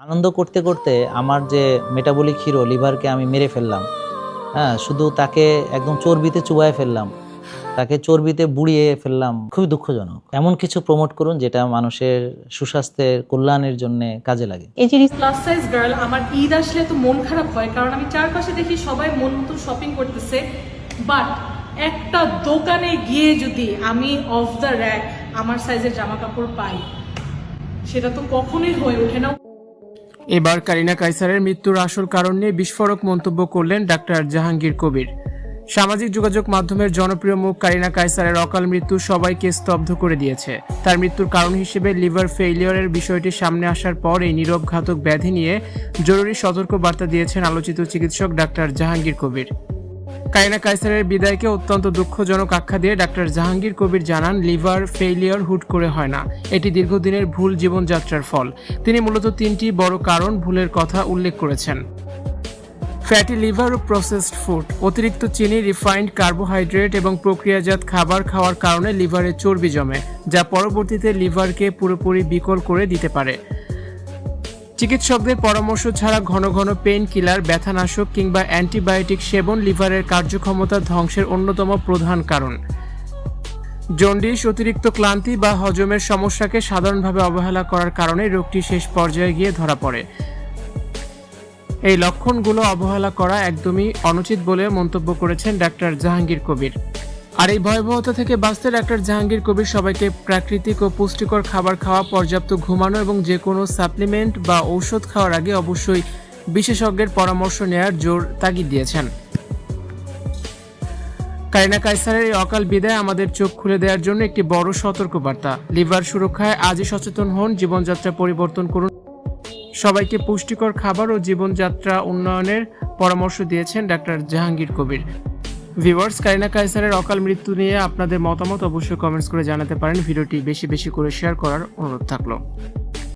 আনন্দ করতে, করতে আমার যে মেটাবলিক হিরো লিভারকে আমি মেরে ফেললাম। হ্যাঁ? শুধু তাকে একদম চর্বিতে চুবায়ে ফেললাম। তাকে চর্বিতে বুড়িয়ে ফেললাম। খুবই দুঃখজনক। এমন কিছু প্রমোট করুন যেটা মানুষের সুস্বাস্থ্যের কল্যাণের জন্যে কাজে লাগে। এই জিনিস প্লাস সাইজ গার্ল আমার ঈদ আসলে তো মন খারাপ হয়, কারণ আমি চারপাশে দেখি সবাই মন মতো শপিং করতেছে, বাট একটা দোকানে গিয়ে যদি আমি অফ দ্য র্যাক আমার সাইজের জামা কাপড় পাই, সেটা তো কখনোই হয়ে ওঠে না। এবার কারিনা কায়সারের মৃত্যুর আসল কারণ নিয়ে বিস্ফোরক মন্তব্য করলেন ডাক্তার জাহাঙ্গীর কবির। সামাজিক যোগাযোগ মাধ্যমের জনপ্রিয় মুখ কারিনা কায়সারের অকাল মৃত্যু সবাইকে স্তব্ধ করে দিয়েছে। তার মৃত্যুর কারণ হিসেবে লিভার ফেইলিওরের বিষয়টি সামনে আসার পর এই নীরব ঘাতক ব্যাধি নিয়ে জরুরি সতর্ক বার্তা দিয়েছেন আলোচিত চিকিৎসক ডাক্তার জাহাঙ্গীর কবির। কারিনা কায়সারের বিদায়কে অত্যন্ত দুঃখজনক আখ্যা দিয়ে ডাক্তার জাহাঙ্গীর কবির জানান, লিভার ফেইলিওর হুট করে হয় না, এটি দীর্ঘদিনের ভুল জীবনযাত্রার ফল। তিনি মূলত 3টি বড় কারণ ভুলের কথা উল্লেখ করেছেন: ফ্যাটি লিভার ও প্রসেসড ফুড, অতিরিক্ত চিনি, রিফাইন্ড কার্বোহাইড্রেট এবং প্রক্রিয়াজাত খাবার খাওয়ার কারণে লিভারে চর্বি জমে, যা পরবর্তীতে লিভারকে পুরোপুরি বিকল করে দিতে পারে। চিকিৎসকদের পরামর্শ ছাড়া ঘন ঘন পেইন কিলার, ব্যথানাশক কিংবা অ্যান্টিবায়োটিক সেবন লিভারের কার্যক্ষমতা ধ্বংসের অন্যতম প্রধান কারণ। জন্ডিস, অতিরিক্ত ক্লান্তি বা হজমের সমস্যাকে সাধারণভাবে অবহেলা করার কারণে রোগটি শেষ পর্যায়ে গিয়ে ধরা পড়ে। এই লক্ষণগুলো অবহেলা করা একদমই অনুচিত বলে মন্তব্য করেছেন ডাক্তার জাহাঙ্গীর কবির। আর এই ভয়াবহতা থেকে বাঁচতে ডাক্তার জাহাঙ্গীর কবির সবাইকে প্রাকৃতিক ও পুষ্টিকর খাবার খাওয়া, পর্যাপ্ত ঘুমানো এবং যে কোনো সাপ্লিমেন্ট বা ঔষধ খাওয়ার আগে অবশ্যই বিশেষজ্ঞের পরামর্শ নেওয়ার জোর তাগিদ দিয়েছেন। কারিনা কায়সারের এই অকাল বিদায় আমাদের চোখ খুলে দেওয়ার জন্য একটি বড় সতর্কবার্তা। লিভার সুরক্ষায় আজই সচেতন হন, জীবনযাত্রা পরিবর্তন করুন। সবাইকে পুষ্টিকর খাবার ও জীবনযাত্রা উন্নয়নের পরামর্শ দিয়েছেন ডাক্তার জাহাঙ্গীর কবির। ভিউয়ার্স, কারিনা কায়সারের অকাল মৃত্যু নিয়ে আপনাদের মতামত অবশ্যই কমেন্টস করে জানাতে পারেন। ভিডিওটি বেশি বেশি করে শেয়ার করার অনুরোধ থাকলো।